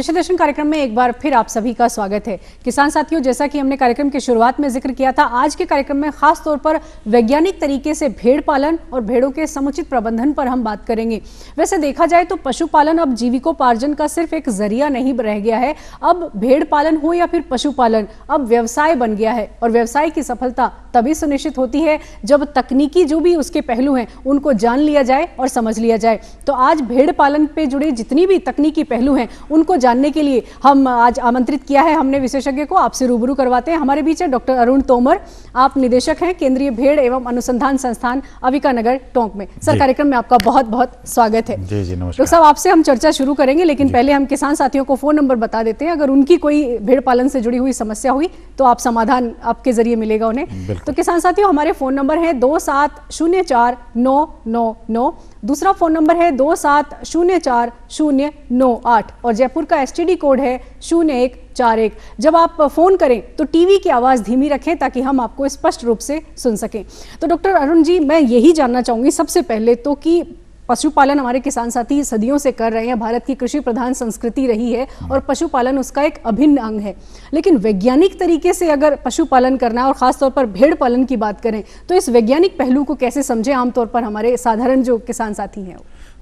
कृषि दर्शन कार्यक्रम में एक बार फिर आप सभी का स्वागत है। किसान साथियों, जैसा कि हमने कार्यक्रम की शुरुआत में जिक्र किया था, आज के कार्यक्रम में खास तौर पर वैज्ञानिक तरीके से भेड़ पालन और भेड़ों के समुचित प्रबंधन पर हम बात करेंगे। वैसे देखा जाए तो पशुपालन अब जीविकोपार्जन का सिर्फ एक जरिया नहीं रह गया है। अब भेड़ पालन हो या फिर पशुपालन, अब व्यवसाय बन गया है और व्यवसाय की सफलता तभी सुनिश्चित होती है जब तकनीकी जो भी उसके पहलू हैं उनको जान लिया जाए और समझ लिया जाए। तो आज भेड़ पालन पे जुड़े जितनी भी तकनीकी पहलू हैं उनको जानने के लिए हम आज आमंत्रित किया है हमने विशेषज्ञ को। आपसे रूबरू करवाते हैं। हमारे बीच है डॉक्टर अरुण तोमर, आप निदेशक हैं केंद्रीय भेड़ एवं अनुसंधान संस्थान अविका नगर टोंक में। सर, कार्यक्रम में आपका बहुत बहुत स्वागत है। जी जी, नमस्कार। डॉक्टर साहब, आपसे हम चर्चा शुरू करेंगे, लेकिन पहले हम किसान साथियों को फोन नंबर बता देते हैं। अगर उनकी कोई भेड़ पालन से जुड़ी हुई समस्या हुई तो आप समाधान आपके जरिए मिलेगा उन्हें। तो किसान साथियों, हमारे फोन नंबर है 27049999, दूसरा फोन नंबर है 27040998 और जयपुर का एसटीडी कोड है 0141। जब आप फोन करें तो टीवी की आवाज धीमी रखें ताकि हम आपको स्पष्ट रूप से सुन सकें। तो डॉक्टर अरुण जी, मैं यही जानना चाहूंगी सबसे पहले तो कि पशुपालन हमारे किसान साथी सदियों से कर रहे हैं। भारत की कृषि प्रधान संस्कृति रही है और पशुपालन उसका एक अभिन्न अंग है। लेकिन वैज्ञानिक तरीके से अगर पशुपालन करना है और खासतौर पर भेड़ पालन की बात करें तो इस वैज्ञानिक पहलू को कैसे समझें आमतौर पर हमारे साधारण जो किसान साथी हैं?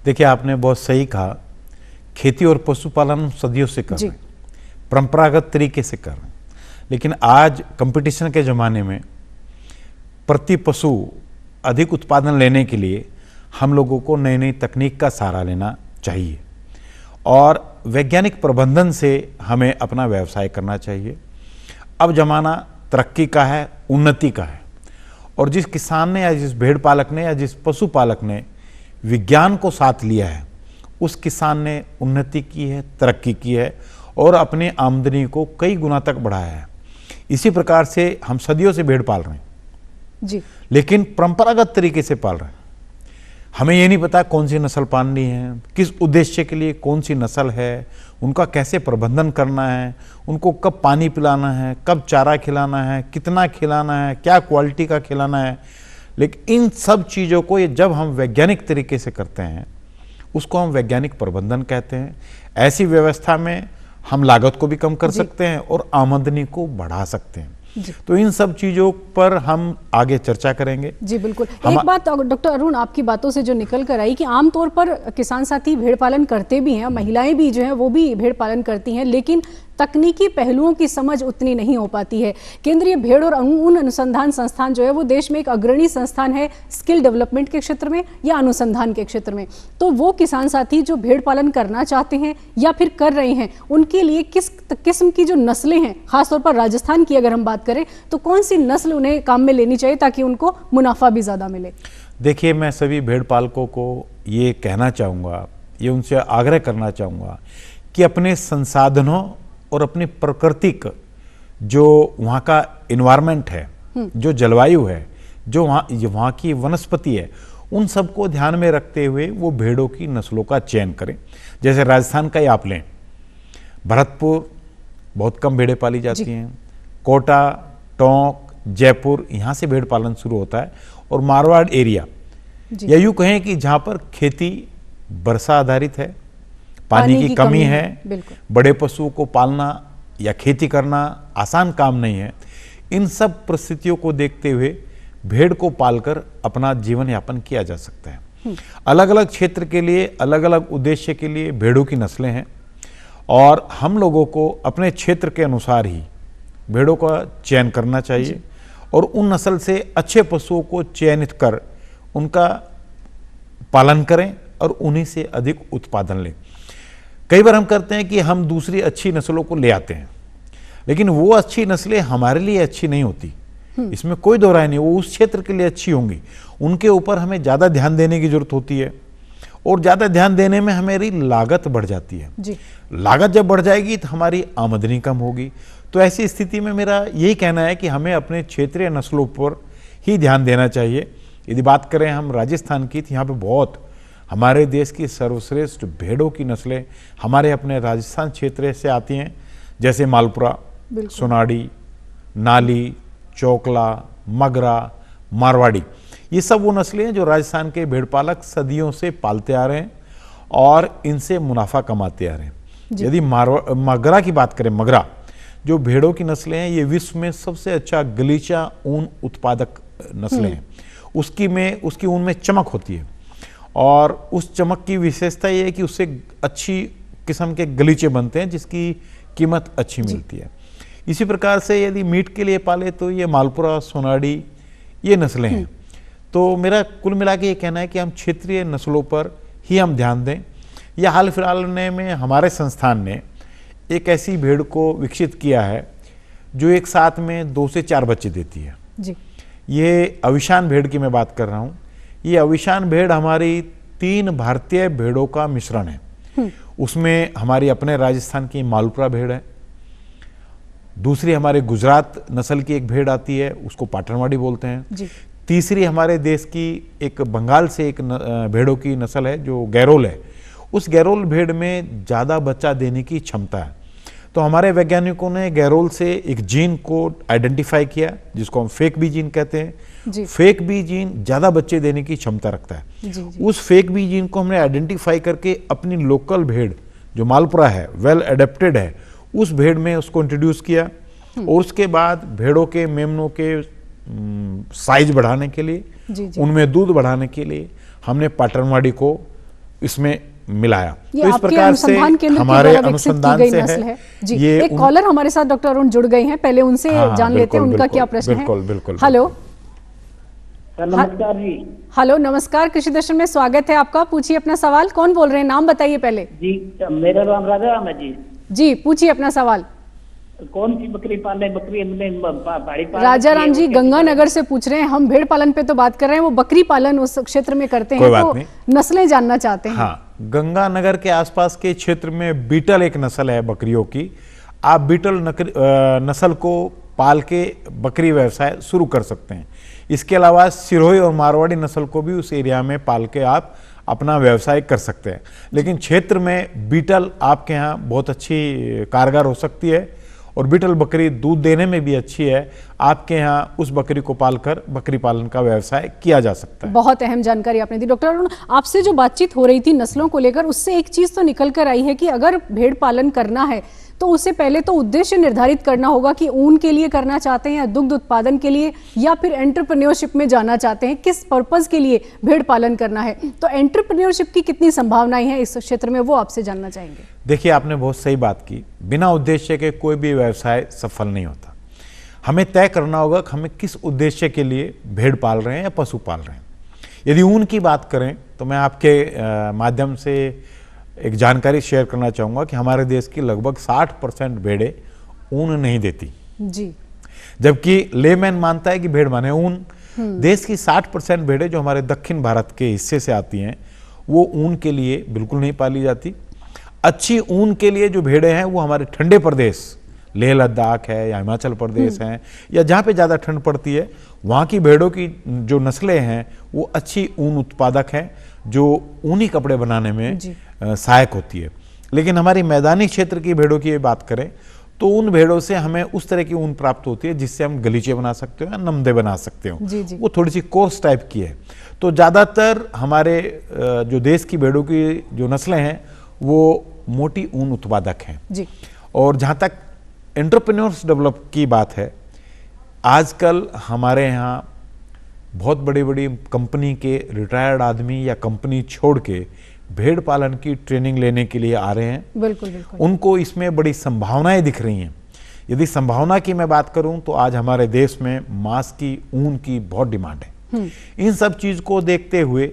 देखिए, आपने बहुत सही कहा, खेती और पशुपालन सदियों से कर रहे हैं, परंपरागत तरीके से कर रहे हैं। लेकिन आज कंपटीशन के ज़माने में प्रति पशु अधिक उत्पादन लेने के लिए हम लोगों को नई नई तकनीक का सहारा लेना चाहिए और वैज्ञानिक प्रबंधन से हमें अपना व्यवसाय करना चाहिए। अब ज़माना तरक्की का है, उन्नति का है, और जिस किसान ने या जिस भेड़ पालक ने या जिस पशुपालक ने विज्ञान को साथ लिया है उस किसान ने उन्नति की है, तरक्की की है और अपनी आमदनी को कई गुना तक बढ़ाया है। इसी प्रकार से हम सदियों से भेड़ पाल रहे हैं जी, लेकिन परंपरागत तरीके से पाल रहे हैं। हमें ये नहीं पता कौन सी नस्ल पालनी है, किस उद्देश्य के लिए कौन सी नस्ल है, उनका कैसे प्रबंधन करना है, उनको कब पानी पिलाना है, कब चारा खिलाना है, कितना खिलाना है, क्या क्वालिटी का खिलाना है। लेकिन इन सब चीज़ों को ये जब हम वैज्ञानिक तरीके से करते हैं उसको हम वैज्ञानिक प्रबंधन कहते हैं। ऐसी व्यवस्था में हम लागत को भी कम कर सकते हैं और आमदनी को बढ़ा सकते हैं। तो इन सब चीजों पर हम आगे चर्चा करेंगे। जी बिल्कुल। एक बात डॉक्टर अरुण, आपकी बातों से जो निकल कर आई कि आमतौर पर किसान साथी भेड़ पालन करते भी हैं, महिलाएं भी जो हैं वो भी भेड़ पालन करती हैं, लेकिन तकनीकी पहलुओं की समझ उतनी नहीं हो पाती है। केंद्रीय भेड़ और ऊन अनुसंधान संस्थान जो है वो देश में एक अग्रणी संस्थान है स्किल डेवलपमेंट के क्षेत्र में या अनुसंधान के क्षेत्र में। तो वो किसान साथी जो भेड़ पालन करना चाहते हैं या फिर कर रहे हैं, उनके लिए किस किस्म की जो नस्लें हैं, खासतौर पर राजस्थान की अगर हम बात करें तो कौन सी नस्ल उन्हें काम में लेनी चाहिए ताकि उनको मुनाफा भी ज़्यादा मिले? देखिए, मैं सभी भेड़ पालकों को ये कहना चाहूँगा, ये उनसे आग्रह करना चाहूँगा कि अपने संसाधनों और अपनी प्राकृतिक जो वहाँ का इन्वायरमेंट है, जो जलवायु है, जो वहाँ की वनस्पति है, उन सबको ध्यान में रखते हुए वो भेड़ों की नस्लों का चयन करें। जैसे राजस्थान का ही आप लें, भरतपुर बहुत कम भेड़ें पाली जाती हैं, कोटा, टोंक, जयपुर, यहाँ से भेड़ पालन शुरू होता है, और मारवाड़ एरिया, या यूँ कहें कि जहाँ पर खेती वर्षा आधारित है, पानी की कमी है, बड़े पशुओं को पालना या खेती करना आसान काम नहीं है। इन सब परिस्थितियों को देखते हुए भेड़ को पालकर अपना जीवन यापन किया जा सकता है। अलग अलग क्षेत्र के लिए, अलग अलग उद्देश्य के लिए भेड़ों की नस्लें हैं और हम लोगों को अपने क्षेत्र के अनुसार ही भेड़ों का चयन करना चाहिए और उन नस्ल से अच्छे पशुओं को चयनित कर उनका पालन करें और उन्हीं से अधिक उत्पादन लें। कई बार हम करते हैं कि हम दूसरी अच्छी नस्लों को ले आते हैं, लेकिन वो अच्छी नस्लें हमारे लिए अच्छी नहीं होती, इसमें कोई दो राय नहीं। वो उस क्षेत्र के लिए अच्छी होंगी, उनके ऊपर हमें ज़्यादा ध्यान देने की जरूरत होती है और ज़्यादा ध्यान देने में हमारी लागत बढ़ जाती है जी। लागत जब बढ़ जाएगी तो हमारी आमदनी कम होगी। तो ऐसी स्थिति में मेरा यही कहना है कि हमें अपने क्षेत्रीय नस्लों पर ही ध्यान देना चाहिए। यदि बात करें हम राजस्थान की, तो यहाँ पे बहुत हमारे देश की सर्वश्रेष्ठ भेड़ों की नस्लें हमारे अपने राजस्थान क्षेत्र से आती हैं, जैसे मालपुरा, सोनाड़ी, नाली, चोकला, मगरा, मारवाड़ी। ये सब वो नस्लें हैं जो राजस्थान के भेड़ पालक सदियों से पालते आ रहे हैं और इनसे मुनाफा कमाते आ रहे हैं। यदि मगरा की बात करें, मगरा जो भेड़ों की नस्लें हैं, ये विश्व में सबसे अच्छा गलीचा ऊन उत्पादक नस्लें हैं। उसकी ऊन में चमक होती है और उस चमक की विशेषता ये है कि उससे अच्छी किस्म के गलीचे बनते हैं जिसकी कीमत अच्छी मिलती है। इसी प्रकार से यदि मीट के लिए पाले तो ये मालपुरा, सोनाडी, ये नस्लें हैं। तो मेरा कुल मिला के ये कहना है कि हम क्षेत्रीय नस्लों पर ही हम ध्यान दें। या हाल फिलहाल में हमारे संस्थान ने एक ऐसी भेड़ को विकसित किया है जो एक साथ में 2 से 4 बच्चे देती है जी। ये अविशान भेड़ की मैं बात कर रहा हूँ। ये अविशान भेड़ हमारी 3 भारतीय भेड़ों का मिश्रण है। उसमें हमारी अपने राजस्थान की मालपुरा भेड़ है, दूसरी हमारे गुजरात नस्ल की एक भेड़ आती है, उसको पाटनवाड़ी बोलते हैं जी। तीसरी हमारे देश की एक बंगाल से एक भेड़ों की नस्ल है जो गैरोल है। उस गैरोल भेड़ में ज़्यादा बच्चा देने की क्षमता है। तो हमारे वैज्ञानिकों ने गैरोल से एक जीन को आइडेंटिफाई किया जिसको हम फेक बी जीन कहते हैं। जी। फेक बी जीन ज़्यादा बच्चे देने की क्षमता रखता है। जी। उस फेक बी जीन को हमने आइडेंटिफाई करके अपनी लोकल भेड़ जो मालपुरा है, वेल एडेप्टेड है, उस भेड़ में उसको इंट्रोड्यूस किया। और उसके बाद भेड़ों के मेमनों के साइज बढ़ाने के लिए, उनमें दूध बढ़ाने के लिए हमने पाटनवाड़ी को इसमें मिलाया। ये तो इस प्रकार से हमारे अनुसंधान से है। जी। ये एक कॉलर हमारे साथ डॉक्टर अरुण जुड़ गए हैं, पहले उनसे जान लेते हैं उनका क्या प्रश्न है। बिल्कुल। हेलो नमस्कार जी। हेलो नमस्कार, कृषि दर्शन में स्वागत है आपका। पूछिए अपना सवाल। कौन बोल रहे हैं, नाम बताइए पहले। जी मेरा नाम राजा राम है जी। जी पूछिए अपना सवाल। कौन सी बकरी पाले? बकरी हमने पहाड़ी पालन। राजा राम जी गंगानगर से पूछ रहे हैं। हम भेड़ पालन पे तो बात कर रहे हैं, वो बकरी पालन उस क्षेत्र में करते हैं, तो नस्लें जानना चाहते हैं। हाँ, गंगानगर के आसपास के क्षेत्र में बीटल एक नस्ल है बकरियों की। आप बीटल नस्ल को पाल के बकरी व्यवसाय शुरू कर सकते हैं। इसके अलावा सिरोही और मारवाड़ी नस्ल को भी उस एरिया में पाल के आप अपना व्यवसाय कर सकते हैं। लेकिन क्षेत्र में बीटल आपके यहाँ बहुत अच्छी कारगर हो सकती है और बीटल बकरी दूध देने में भी अच्छी है। आपके यहाँ उस बकरी को पालकर बकरी पालन का व्यवसाय किया जा सकता है। बहुत अहम जानकारी आपने दी। डॉक्टर अरुण, आपसे जो बातचीत हो रही थी नस्लों को लेकर, उससे एक चीज तो निकल कर आई है कि अगर भेड़ पालन करना है तो उससे पहले तो उद्देश्य निर्धारित करना होगा कि ऊन के लिए करना चाहते हैं या दुग्ध उत्पादन के लिए या फिर एंटरप्रेन्योरशिप में जाना चाहते हैं, किस पर्पस के लिए भेड़ पालन करना है। तो एंटरप्रेन्योरशिप की कितनी संभावनाएं हैं इस क्षेत्र में, वो आपसे जानना चाहेंगे। देखिए, आपने बहुत सही बात की। बिना उद्देश्य के कोई भी व्यवसाय सफल नहीं होता। हमें तय करना होगा कि हमें किस उद्देश्य के लिए भेड़ पाल रहे हैं या पशु पाल रहे हैं। यदि ऊन की बात करें तो मैं आपके माध्यम से एक जानकारी शेयर करना चाहूँगा कि हमारे देश की लगभग 60% भेड़ें ऊन नहीं देती जी। जबकि लेमैन मानता है कि भेड़ माने ऊन। देश की 60% भेड़ें जो हमारे दक्षिण भारत के हिस्से से आती हैं वो ऊन के लिए बिल्कुल नहीं पाली जाती। अच्छी ऊन के लिए जो भेड़ें हैं वो हमारे ठंडे प्रदेश, लेह लद्दाख है या हिमाचल प्रदेश हैं या जहाँ पे ज़्यादा ठंड पड़ती है, वहाँ की भेड़ों की जो नस्लें हैं वो अच्छी ऊन उत्पादक हैं जो ऊनी कपड़े बनाने में सहायक होती है। लेकिन हमारी मैदानी क्षेत्र की भेड़ों की बात करें तो उन भेड़ों से हमें उस तरह की ऊन प्राप्त होती है जिससे हम गलीचे बना सकते हो या नमदे बना सकते हो। वो थोड़ी सी कोर्स टाइप की है। तो ज़्यादातर हमारे जो देश की भेड़ों की जो नस्लें हैं वो मोटी ऊन उत्पादक हैं जी। और जहाँ तक एंटरप्रेन्योर्स डेवलप की बात है, आजकल हमारे यहाँ बहुत बड़ी बड़ी कंपनी के रिटायर्ड आदमी या कंपनी छोड़ के भेड़ पालन की ट्रेनिंग लेने के लिए आ रहे हैं। बिल्कुल बिल्कुल। उनको इसमें बड़ी संभावनाएं दिख रही हैं। यदि संभावना की मैं बात करूं तो आज हमारे देश में मांस की, ऊन की बहुत डिमांड है। इन सब चीज को देखते हुए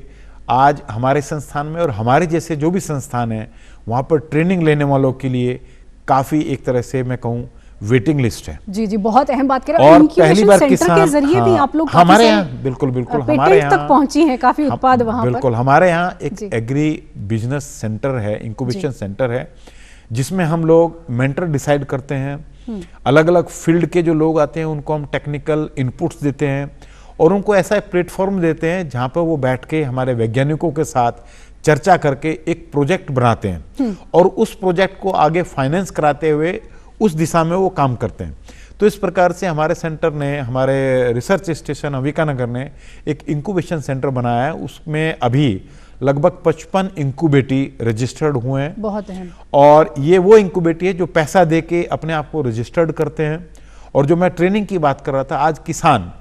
आज हमारे संस्थान में और हमारे जैसे जो भी संस्थान है वहां पर ट्रेनिंग लेने वालों के लिए काफी एक तरह से मैं कहूं वेटिंग लिस्ट है। जी जी, बहुत अहम बात करें। और पहली बार किसान के जरिए भी आप लोग हमारे यहाँ बिल्कुल हमारे यहाँ तक पहुंची है काफी उत्पाद वहां पर। बिल्कुल हमारे यहाँ एक एग्री बिजनेस सेंटर है, इंक्यूबेशन सेंटर है, जिसमें हम लोग मेंटर डिसाइड करते हैं। अलग अलग फील्ड के जो लोग आते हैं उनको हम टेक्निकल इनपुट्स देते हैं और उनको ऐसा प्लेटफॉर्म देते हैं जहाँ पर वो बैठ के हमारे वैज्ञानिकों के साथ चर्चा करके एक प्रोजेक्ट बनाते हैं और उस प्रोजेक्ट को आगे फाइनेंस कराते हुए उस दिशा में वो काम करते हैं। तो इस प्रकार से हमारे सेंटर ने, हमारे रिसर्च स्टेशन अंबिकानगर ने एक इंक्यूबेशन सेंटर बनाया है। उसमें अभी लगभग 55 इंक्यूबेटी रजिस्टर्ड हुए हैं। बहुत अहम। और ये वो इंक्यूबेटी है जो पैसा दे के अपने आप को रजिस्टर्ड करते हैं। और जो मैं ट्रेनिंग की बात कर रहा था, आज किसान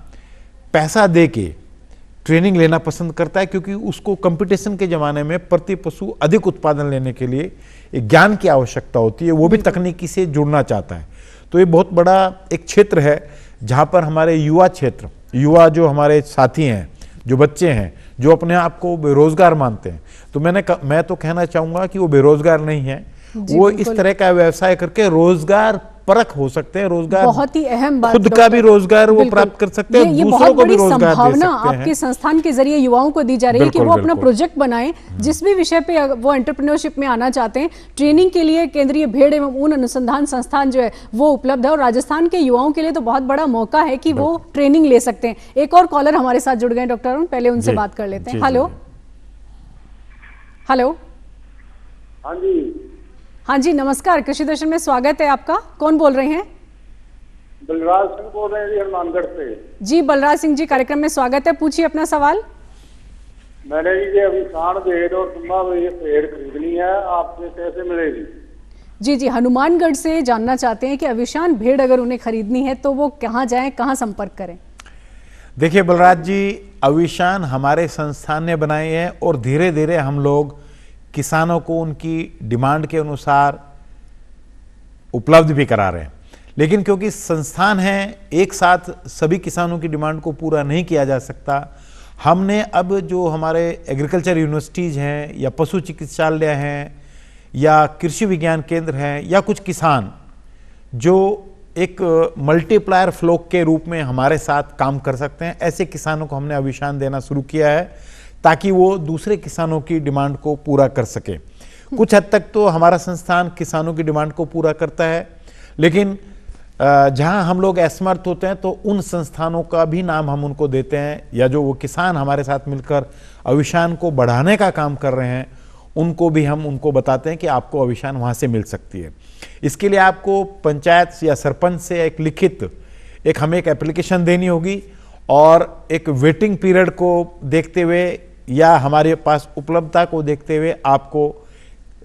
पैसा दे के ट्रेनिंग लेना पसंद करता है, क्योंकि उसको कंपटीशन के ज़माने में प्रति पशु अधिक उत्पादन लेने के लिए एक ज्ञान की आवश्यकता होती है, वो भी तकनीकी से जुड़ना चाहता है। तो ये बहुत बड़ा एक क्षेत्र है जहाँ पर हमारे युवा क्षेत्र, युवा जो हमारे साथी हैं, जो बच्चे हैं, जो अपने आप को बेरोजगार मानते हैं, तो मैं तो कहना चाहूँगा कि वो बेरोजगार नहीं है, वो इस तरह का व्यवसाय करके रोजगार परख हो सकते हैं, रोजगार बहुत ही अहम बात, खुद का भी रोजगार वो प्राप्त कर सकते हैं, ये दूसरों को भी रोजगार दे संभावना सकते हैं। आपके संस्थान के जरिए युवाओं को दी जा रही है कि वो अपना प्रोजेक्ट बनाएं, जिस भी विषय पे वो एंटरप्रेन्योरशिप में आना चाहते हैं। ट्रेनिंग के लिए केंद्रीय भेड़ एवं ऊन अनुसंधान संस्थान जो है वो उपलब्ध है, और राजस्थान के युवाओं के लिए तो बहुत बड़ा मौका है कि वो ट्रेनिंग ले सकते हैं। एक और कॉलर हमारे साथ जुड़ गए डॉक्टर अरुण, पहले उनसे बात कर लेते हैं। Hello hello. हाँ जी, नमस्कार, कृषि दर्शन में स्वागत है आपका। कौन बोल रहे हैं? बलराज सिंह बोल रहे हैं जी, हनुमानगढ़ से। जी बलराज सिंह जी, कार्यक्रम में स्वागत है, पूछिए अपना सवाल। मैंने जी अभी सांड भेड़ और तुम्बा भेड़ खरीदनी है, आपसे कैसे मिलेगी? जी, हनुमानगढ़ से जानना चाहते हैं कि अविशान भेड़ अगर उन्हें खरीदनी है तो वो कहाँ जाएं, कहाँ संपर्क करें? देखिए बलराज जी, अविशान हमारे संस्थान ने बनाए हैं और धीरे धीरे हम लोग किसानों को उनकी डिमांड के अनुसार उपलब्ध भी करा रहे हैं। लेकिन क्योंकि संस्थान है, एक साथ सभी किसानों की डिमांड को पूरा नहीं किया जा सकता, हमने अब जो हमारे एग्रीकल्चर यूनिवर्सिटीज़ हैं या पशु चिकित्सालय हैं या कृषि विज्ञान केंद्र हैं या कुछ किसान जो एक मल्टीप्लायर फ्लो के रूप में हमारे साथ काम कर सकते हैं, ऐसे किसानों को हमने अविशान देना शुरू किया है ताकि वो दूसरे किसानों की डिमांड को पूरा कर सके। कुछ हद तक तो हमारा संस्थान किसानों की डिमांड को पूरा करता है, लेकिन जहां हम लोग असमर्थ होते हैं तो उन संस्थानों का भी नाम हम उनको देते हैं, या जो वो किसान हमारे साथ मिलकर अविशान को बढ़ाने का काम कर रहे हैं उनको भी हम उनको बताते हैं कि आपको अविशान वहां से मिल सकती है। इसके लिए आपको पंचायत या सरपंच से एक लिखित हमें एक एप्लीकेशन देनी होगी, और एक वेटिंग पीरियड को देखते हुए या हमारे पास उपलब्धता को देखते हुए आपको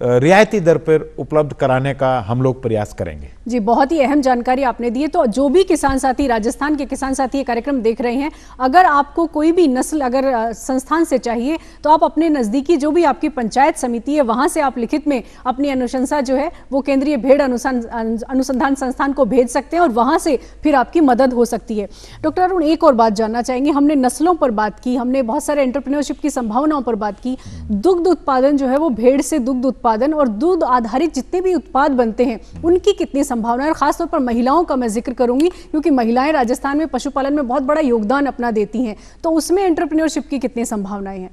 रियायती दर पर उपलब्ध कराने का हम लोग प्रयास करेंगे। जी, बहुत ही अहम जानकारी आपने दी है। तो जो भी किसान साथी, राजस्थान के किसान साथी ये कार्यक्रम देख रहे हैं, अगर आपको कोई भी नस्ल अगर संस्थान से चाहिए तो आप अपने नज़दीकी जो भी आपकी पंचायत समिति है वहां से आप लिखित में अपनी अनुशंसा जो है वो केंद्रीय भेड़ अनुसंधान संस्थान को भेज सकते हैं और वहां से फिर आपकी मदद हो सकती है। डॉक्टर अरुण, एक और बात जानना चाहेंगे। हमने नस्लों पर बात की, हमने बहुत सारे एंटरप्रेन्योरशिप की संभावनाओं पर बात की। दुग्ध उत्पादन जो है वो भेड़ से दुग्ध उत्पादन और दूध आधारित जितने भी उत्पाद बनते हैं उनकी कितनी संभावना है? खासतौर पर महिलाओं का मैं जिक्र करूंगी, क्योंकि महिलाएं राजस्थान में पशुपालन में बहुत बड़ा योगदान अपना देती हैं, तो उसमें एंटरप्रेन्योरशिप की कितनी संभावनाएं हैं?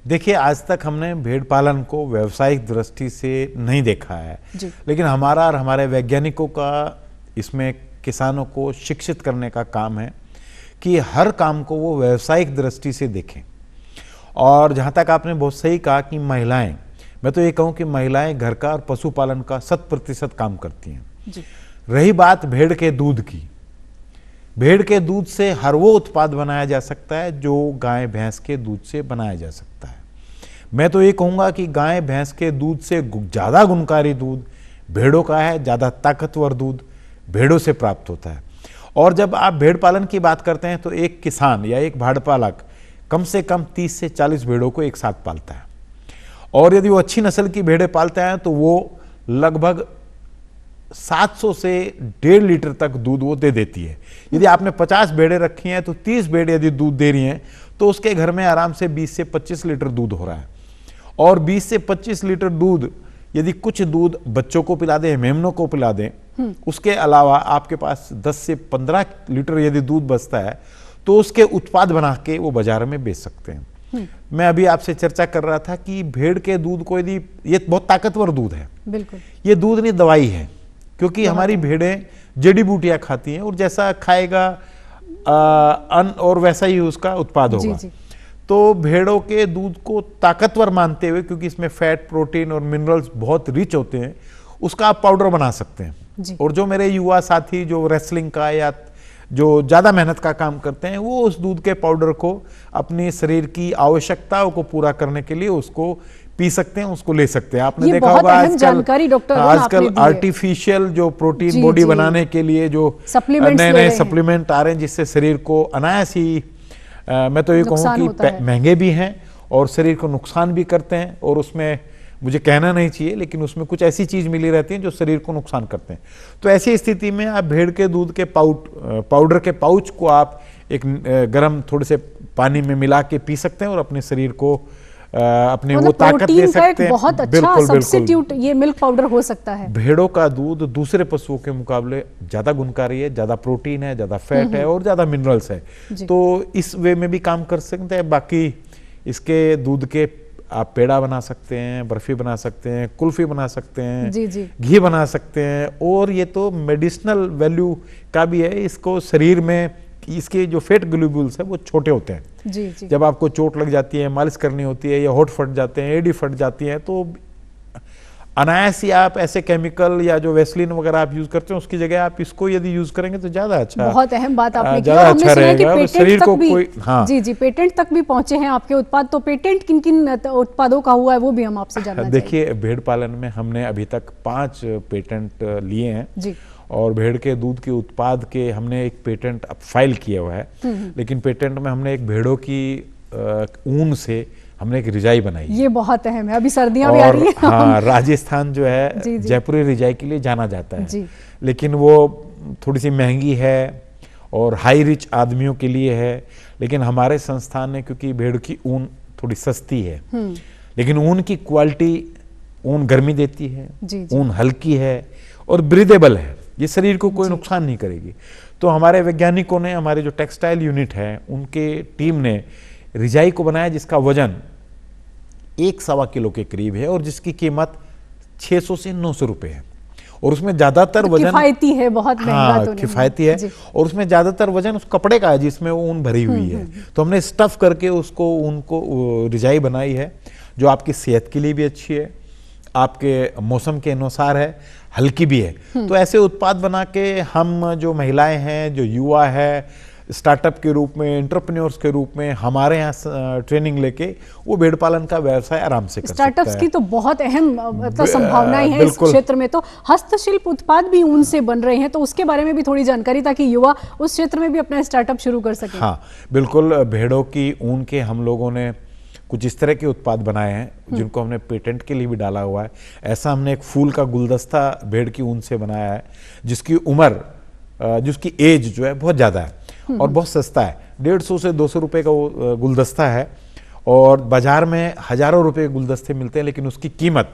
देखिए, आज तक हमने भेड़ पालन को व्यावसायिक दृष्टि से नहीं देखा है, लेकिन हमारा और हमारे वैज्ञानिकों का इसमें किसानों को शिक्षित करने का काम है कि हर काम को वो व्यावसायिक दृष्टि से देखें। और जहाँ तक आपने बहुत सही कहा कि महिलाएं, मैं तो ये कहूँ कि महिलाएं घर का और पशुपालन का 100% काम करती हैं जी। रही बात भेड़ के दूध की, भेड़ के दूध से हर वो उत्पाद बनाया जा सकता है जो गाय भैंस के दूध से बनाया जा सकता है। मैं तो ये कहूँगा कि गाय भैंस के दूध से ज़्यादा गुणकारी दूध भेड़ों का है, ज़्यादा ताकतवर दूध भेड़ों से प्राप्त होता है। और जब आप भेड़ पालन की बात करते हैं तो एक किसान या एक भेड़ पालक कम से कम 30 से 40 भेड़ों को एक साथ पालता है, और यदि वो अच्छी नस्ल की भेड़ें पालते हैं तो वो लगभग 700 से 1.5 लीटर तक दूध वो दे देती है। यदि आपने 50 भेड़ें रखी हैं तो 30 भेड़ें यदि दूध दे रही हैं तो उसके घर में आराम से 20 से 25 लीटर दूध हो रहा है। और 20 से 25 लीटर दूध यदि कुछ दूध बच्चों को पिला दें, मेमनों को पिला दें, उसके अलावा आपके पास 10 से 15 लीटर यदि दूध बचता है तो उसके उत्पाद बना के वो बाजार में बेच सकते हैं। मैं अभी आपसे चर्चा कर रहा था कि भेड़ के दूध को यदि, ये बहुत ताकतवर दूध है, बिल्कुल ये दूध नहीं दवाई है, क्योंकि हमारी भेड़ें जड़ी बूटियां खाती हैं और जैसा खाएगा अन्न और वैसा ही उसका उत्पाद होगा। तो भेड़ों के दूध को ताकतवर मानते हुए, क्योंकि इसमें फैट, प्रोटीन और मिनरल्स बहुत रिच होते हैं, उसका आप पाउडर बना सकते हैं। और जो मेरे युवा साथी जो रेसलिंग का या जो ज़्यादा मेहनत का काम करते हैं, वो उस दूध के पाउडर को अपने शरीर की आवश्यकताओं को पूरा करने के लिए उसको पी सकते हैं, उसको ले सकते हैं। आपने ये देखा बहुत होगा अहम जानकारी डॉक्टर अरुण आपने आजकल दी है। आर्टिफिशियल जो प्रोटीन जी, बॉडी जी। बनाने के लिए जो Supplements नए ले नए रहे हैं। सप्लीमेंट आ रहे हैं, जिससे शरीर को अनायास ही मैं तो ये कहूँ नुकसान कि होता है। महंगे भी हैं और शरीर को नुकसान भी करते हैं, और उसमें मुझे कहना नहीं चाहिए लेकिन उसमें कुछ ऐसी चीज मिली रहती है जो शरीर को नुकसान करते हैं। तो ऐसी स्थिति में आप भेड़ के दूध के पाउडर के पाउच को आप एक गर्म थोड़े से पानी में मिला के पी सकते हैं और अपने शरीर को अपने वो मतलब ताकत दे प्रोटीन का एक सकते हैं। बहुत अच्छा बिल्कुल, बिल्कुल। सब्स्टिट्यूट ये मिल्क पाउडर हो सकता है। भेड़ों का दूध दूसरे पशुओं के मुकाबले ज्यादा गुणकारी है, ज्यादा प्रोटीन है, ज्यादा फैट है और ज्यादा मिनरल्स है, जी। तो इस वे में भी काम कर सकते हैं। बाकी इसके दूध के आप पेड़ा बना सकते हैं, बर्फी बना सकते हैं, कुल्फी बना सकते हैं, जी, जी। घी बना सकते हैं, और ये तो मेडिसिनल वैल्यू का भी है। इसको शरीर में इसके जो फैट ग्लोब्यूल्स है वो छोटे होते हैं। जी, जी। जब आपको चोट लग जाती है, मालिश करनी होती है, या होठ फट जाते हैं, एडी फट जाती है, तो अनायास ही आप ऐसे केमिकल या जो वेस्लिन वगैरह आप यूज करते हैं उसकी जगह आप इसको यदि यूज करेंगे तो ज्यादा अच्छा, बहुत अहम बात आपने की। ज्यादा और हमने अच्छा सुना है कि रहेगा। और पेटेंट शरीर तक को भी कोई जी जी पेटेंट तक भी पहुंचे हैं आपके उत्पाद। तो पेटेंट किन किन उत्पादों का हुआ है वो भी हम आपसे जानना चाहेंगे। देखिए, भेड़ पालन में हमने अभी तक 5 पेटेंट लिए हैं जी। और भेड़ के दूध के उत्पाद के हमने एक पेटेंट अब फाइल किया हुआ है। लेकिन पेटेंट में हमने एक भेड़ों की ऊन से हमने एक रिजाई बनाई है। ये बहुत अहम है, अभी सर्दियां भी आ और रही हैं। हाँ, राजस्थान जो है जी, जी। जयपुरी रिजाई के लिए जाना जाता है, जी। लेकिन वो थोड़ी सी महंगी है और हाई रिच आदमियों के लिए है। लेकिन हमारे संस्थान ने, क्योंकि भेड़ की ऊन थोड़ी सस्ती है, लेकिन ऊन की क्वालिटी, ऊन गर्मी देती है, जी, जी। ऊन हल्की है और ब्रीदेबल है, ये शरीर को कोई नुकसान नहीं करेगी। तो हमारे वैज्ञानिकों ने, हमारे जो टेक्सटाइल यूनिट है उनके टीम ने रिजाई को बनाया जिसका वजन 1.25 किलो के करीब है और जिसकी कीमत 600 से 900 रुपए है। और उसमें ज्यादातर वजन किफायती है, बहुत महंगा हाँ, तो नहीं किफायती है। जी। और उसमें ज्यादातर वजन उस कपड़े का है जिसमें वो ऊन भरी हुई है। तो हमने स्टफ करके उसको ऊन को रिजाई बनाई है जो आपकी सेहत के लिए भी अच्छी है, आपके मौसम के अनुसार है, हल्की भी है। तो ऐसे उत्पाद बना के हम जो महिलाएं हैं, जो युवा है, स्टार्टअप के रूप में, एंटरप्रेन्योर्स के रूप में हमारे यहाँ ट्रेनिंग लेके वो भेड़ पालन का व्यवसाय आराम से कर सकता है। स्टार्टअप्स की तो बहुत अहम मतलब संभावनाएं हैं इस बिल्कुल। क्षेत्र में। तो हस्तशिल्प उत्पाद भी ऊन से बन रहे हैं, तो उसके बारे में भी थोड़ी जानकारी, ताकि युवा उस क्षेत्र में भी अपना स्टार्टअप शुरू कर सके। हाँ, बिल्कुल। भेड़ों की ऊन के हम लोगों ने कुछ इस तरह के उत्पाद बनाए हैं जिनको हमने पेटेंट के लिए भी डाला हुआ है। ऐसा हमने एक फूल का गुलदस्ता भेड़ की ऊन से बनाया है जिसकी उम्र, जिसकी एज जो है बहुत ज़्यादा है और बहुत सस्ता है। 150 से 200 रुपए का वो गुलदस्ता है और बाजार में हजारों रुपए के गुलदस्ते मिलते हैं, लेकिन उसकी कीमत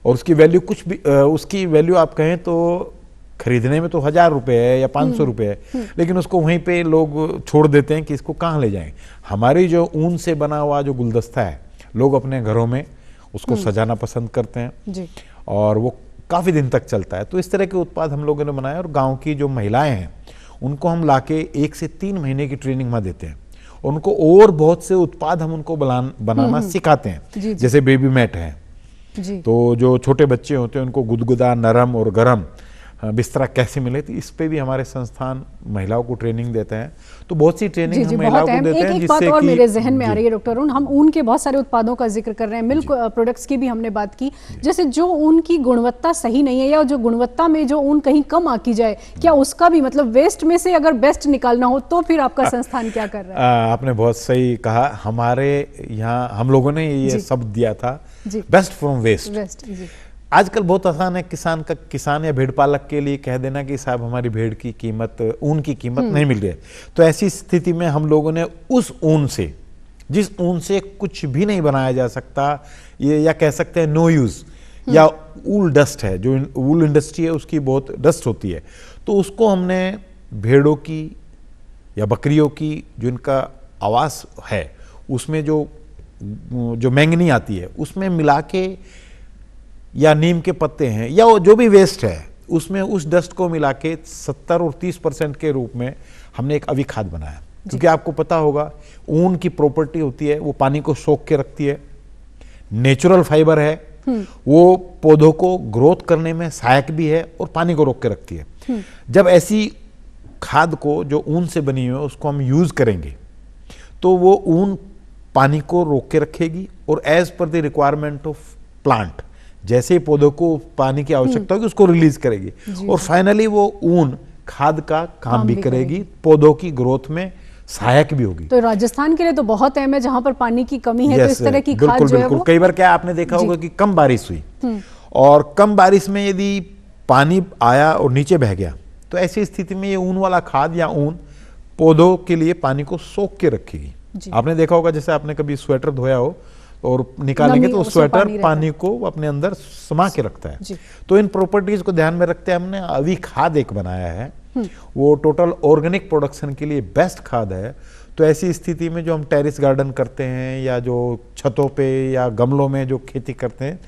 और उसकी वैल्यू कुछ भी, उसकी वैल्यू आप कहें तो खरीदने में तो 1000 रुपए है या 500 रुपए है, लेकिन उसको वहीं पे लोग छोड़ देते हैं कि इसको कहाँ ले जाएं। हमारी जो ऊन से बना हुआ जो गुलदस्ता है, लोग अपने घरों में उसको सजाना पसंद करते हैं जी। और वो काफ़ी दिन तक चलता है। तो इस तरह के उत्पाद हम लोगों ने बनाए और गाँव की जो महिलाएं हैं उनको हम लाके 1 से 3 महीने की ट्रेनिंग में देते हैं। उनको और बहुत से उत्पाद हम उनको बनाना सिखाते हैं। जी, जी। जैसे बेबी मैट है, जी। तो जो छोटे बच्चे होते हैं उनको गुदगुदा, नरम और गर्म बिस्तरा कैसे मिले, तो इस पे भी हमारे संस्थान महिलाओं को ट्रेनिंग देते हैं। तो बहुत सी ट्रेनिंग जी, हम जी, महिलाओं बहुत को अहम। देते हैं एक बात जिससे और कि मेरे जहन में आ जी। रही है डॉक्टर अरुण, हम ऊन के बहुत सारे उत्पादों का जिक्र कर रहे हैं, मिल्क प्रोडक्ट्स की भी हमने बात की। जैसे जो ऊन की गुणवत्ता सही नहीं है या जो गुणवत्ता में जो ऊन कहीं कम आकी जाए, क्या उसका भी मतलब वेस्ट में से अगर बेस्ट निकालना हो तो फिर आपका संस्थान क्या कर रहा है? आपने बहुत सही कहा। हमारे यहाँ हम लोगों ने ये जी। शब्द दिया था, जी। Best from waste. वेस्ट, जी। आजकल बहुत आसान है किसान या भेड़ पालक के लिए कह देना कि साहब हमारी भेड़ की कीमत, ऊन की कीमत नहीं मिल रही है। तो ऐसी स्थिति में हम लोगों ने उस ऊन से, जिस ऊन से कुछ भी नहीं बनाया जा सकता, ये या कह सकते हैं नो यूज, या ऊल डस्ट है, जो ऊल इंडस्ट्री है उसकी बहुत डस्ट होती है, तो उसको हमने भेड़ों की या बकरियों की जो इनका आवास है उसमें जो मैंगनी आती है उसमें मिला के, या नीम के पत्ते हैं या वो जो भी वेस्ट है उसमें उस डस्ट को मिला के 70 और 30% के रूप में हमने एक अवी खाद बनाया। क्योंकि आपको पता होगा ऊन की प्रॉपर्टी होती है वो पानी को सोख के रखती है, नेचुरल फाइबर है, वो पौधों को ग्रोथ करने में सहायक भी है और पानी को रोक के रखती है। जब ऐसी खाद को जो ऊन से बनी हुई है उसको हम यूज करेंगे तो वो ऊन पानी को रोक के रखेगी और as per the requirement of plant, जैसे ही पौधों को पानी की आवश्यकता होगी उसको रिलीज करेगी और फाइनली वो ऊन खाद का काम भी करेगी, पौधों की ग्रोथ में सहायक भी होगी। तो राजस्थान के लिए तो बहुत अहम है, जहां पर पानी की कमी है। तो इस तरह की खाद जो है वो कई बार क्या आपने देखा होगा कि कम बारिश हुई और कम बारिश में यदि पानी आया और नीचे बह गया तो ऐसी स्थिति में ये ऊन वाला खाद या ऊन पौधों के लिए पानी को सोख के रखेगी। आपने देखा होगा जैसे आपने कभी स्वेटर धोया हो और निकालेंगे तो स्वेटर पानी को अपने अंदर समा के रखता है। तो इन प्रॉपर्टीज को ध्यान में रखते हमने अभी खाद एक बनाया है, वो टोटल ऑर्गेनिक प्रोडक्शन के लिए बेस्ट खाद है। तो ऐसी स्थिति में जो हम टेरेस गार्डन करते हैं या जो छतों पे या गमलों में जो खेती करते हैं,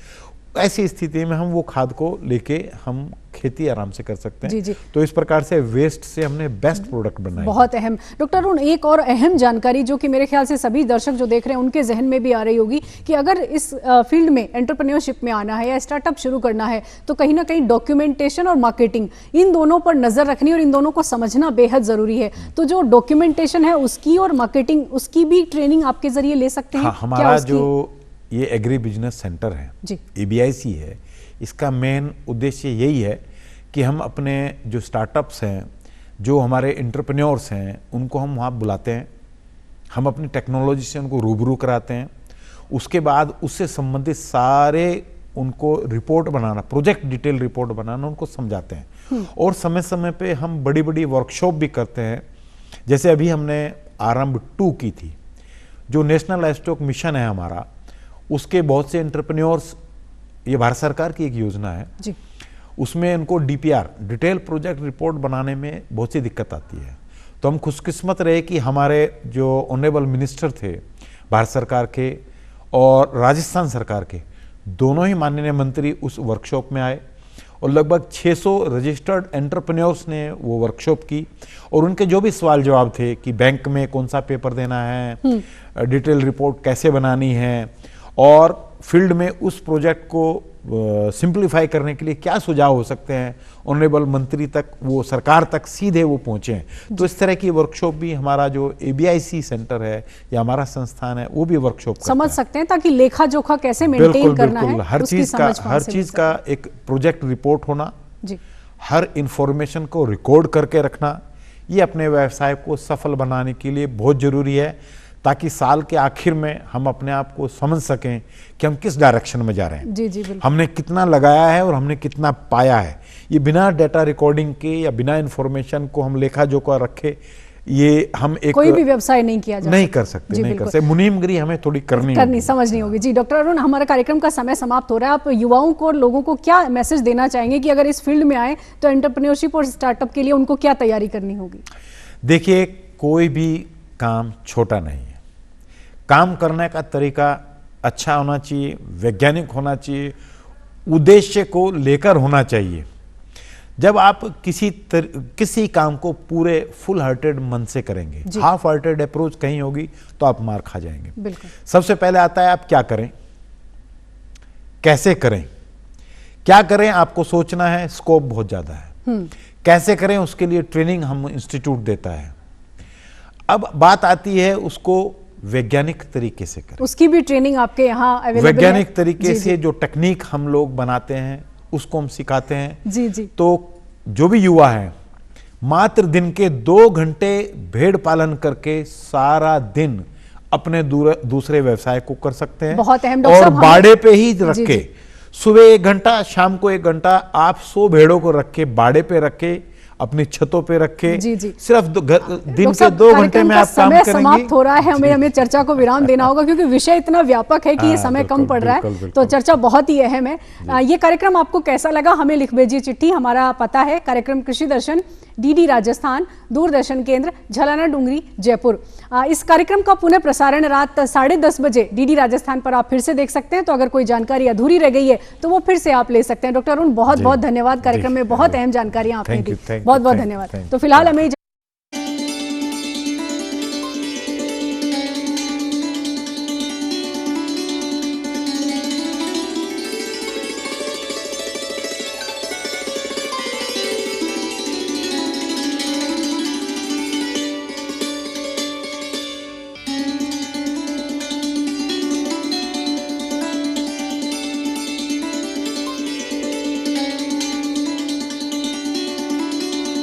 ऐसी स्थिति में हम वो खाद को लेके हम खेती आराम से कर सकते हैं। जी। तो इस प्रकार से वेस्ट से हमने बेस्ट प्रोडक्ट बनाया। बहुत अहम। डॉक्टर अरुण, एक और अहम जानकारी जो कि मेरे ख्याल से सभी दर्शक जो देख रहे हैं उनके जहन में भी आ रही होगी कि अगर इस फील्ड में एंटरप्रेन्योरशिप में आना है या स्टार्टअप शुरू करना है तो कहीं ना कहीं डॉक्यूमेंटेशन और मार्केटिंग, इन दोनों पर नजर रखनी और इन दोनों को समझना बेहद जरूरी है। तो जो डॉक्यूमेंटेशन है उसकी और मार्केटिंग, उसकी भी ट्रेनिंग आपके जरिए ले सकते हैं? हाँ, हमारा जो ये एग्री बिजनेस सेंटर है, ABIC है, इसका मेन उद्देश्य यही है कि हम अपने जो स्टार्टअप्स हैं, जो हमारे एंटरप्रेन्योर्स हैं, उनको हम वहाँ बुलाते हैं, हम अपनी टेक्नोलॉजी से उनको रूबरू कराते हैं। उसके बाद उससे संबंधित सारे उनको रिपोर्ट बनाना, प्रोजेक्ट डिटेल रिपोर्ट बनाना, उनको समझाते हैं। और समय समय पे हम बड़ी बड़ी वर्कशॉप भी करते हैं। जैसे अभी हमने आरंभ 2 की थी, जो नेशनल लाइवस्टॉक मिशन है हमारा, उसके बहुत से एंटरप्रेन्योर्स, ये भारत सरकार की एक योजना है जी, उसमें इनको DPR, डिटेल प्रोजेक्ट रिपोर्ट बनाने में बहुत सी दिक्कत आती है। तो हम खुशकिस्मत रहे कि हमारे जो ऑनरेबल मिनिस्टर थे भारत सरकार के और राजस्थान सरकार के, दोनों ही माननीय मंत्री उस वर्कशॉप में आए और लगभग 600 रजिस्टर्ड एंटरप्रेन्योर्स ने वो वर्कशॉप की और उनके जो भी सवाल जवाब थे कि बैंक में कौन सा पेपर देना है, डिटेल रिपोर्ट कैसे बनानी है और फील्ड में उस प्रोजेक्ट को सिंप्लीफाई करने के लिए क्या सुझाव हो सकते हैं, ऑनरेबल मंत्री तक, वो सरकार तक सीधे वो पहुंचे हैं। तो इस तरह की वर्कशॉप भी हमारा जो ABIC सेंटर है या हमारा संस्थान है वो भी वर्कशॉप समझ सकते हैं, ताकि लेखा जोखा कैसे मेंटेन करना है, हर चीज का एक प्रोजेक्ट रिपोर्ट होना जी, हर इंफॉर्मेशन को रिकॉर्ड करके रखना, ये अपने व्यवसाय को सफल बनाने के लिए बहुत जरूरी है, ताकि साल के आखिर में हम अपने आप को समझ सकें कि हम किस डायरेक्शन में जा रहे हैं। जी बिल्कुल। हमने कितना लगाया है और हमने कितना पाया है। ये बिना डेटा रिकॉर्डिंग के या बिना इंफॉर्मेशन को हम लेखा जोखा रखे, ये हम एक कोई भी व्यवसाय नहीं किया जा नहीं कर सकते, नहीं कर सकते। मुनीमगिरी हमें थोड़ी करनी समझनी होगी। जी डॉक्टर अरुण, हमारा कार्यक्रम का समय समाप्त हो रहा है। आप युवाओं को और लोगों को क्या मैसेज देना चाहेंगे कि अगर इस फील्ड में आए तो एंटरप्रेन्योरशिप और स्टार्टअप के लिए उनको क्या तैयारी करनी होगी? देखिए, कोई भी काम छोटा नहीं है। काम करने का तरीका अच्छा होना चाहिए, वैज्ञानिक होना चाहिए, उद्देश्य को लेकर होना चाहिए। जब आप किसी काम को पूरे फुल हार्टेड मन से करेंगे, हाफ हार्टेड अप्रोच कहीं होगी तो आप मार खा जाएंगे। बिल्कुल। सबसे पहले आता है आप क्या करें, कैसे करें। क्या करें आपको सोचना है, स्कोप बहुत ज्यादा है। कैसे करें उसके लिए ट्रेनिंग हम इंस्टीट्यूट देता है। अब बात आती है उसको वैज्ञानिक तरीके से करें, उसकी भी ट्रेनिंग आपके यहाँ अवेलेबल है? वैज्ञानिक तरीके से जो टेक्निक हम लोग बनाते हैं उसको हम सिखाते हैं। जी। तो जो भी युवा है, मात्र दिन के 2 घंटे भेड़ पालन करके सारा दिन अपने दूसरे व्यवसाय को कर सकते हैं। बहुत अहम। और बाड़े पे ही रख के, सुबह 1 घंटा, शाम को 1 घंटा आप 100 भेड़ों को रख के बाड़े पे रख के, अपनी छतों पे रखे, सिर्फ दिन के 2 घंटे में आप काम करेंगे। समाप्त हो रहा है, हमें चर्चा को विराम देना होगा क्योंकि विषय इतना व्यापक है कि ये समय कम पड़ रहा है। तो चर्चा बहुत ही अहम है। ये कार्यक्रम आपको कैसा लगा हमें लिख भेजिए चिट्ठी। हमारा पता है कार्यक्रम कृषि दर्शन, DD राजस्थान, दूरदर्शन केंद्र, झलाना डूंगरी, जयपुर। इस कार्यक्रम का पुनः प्रसारण रात 10:30 बजे DD राजस्थान पर आप फिर से देख सकते हैं। तो अगर कोई जानकारी अधूरी रह गई है तो वो फिर से आप ले सकते हैं। डॉक्टर अरुण, बहुत बहुत धन्यवाद, कार्यक्रम में बहुत अहम जानकारियां आपने दी। बहुत बहुत धन्यवाद। तो फिलहाल हमें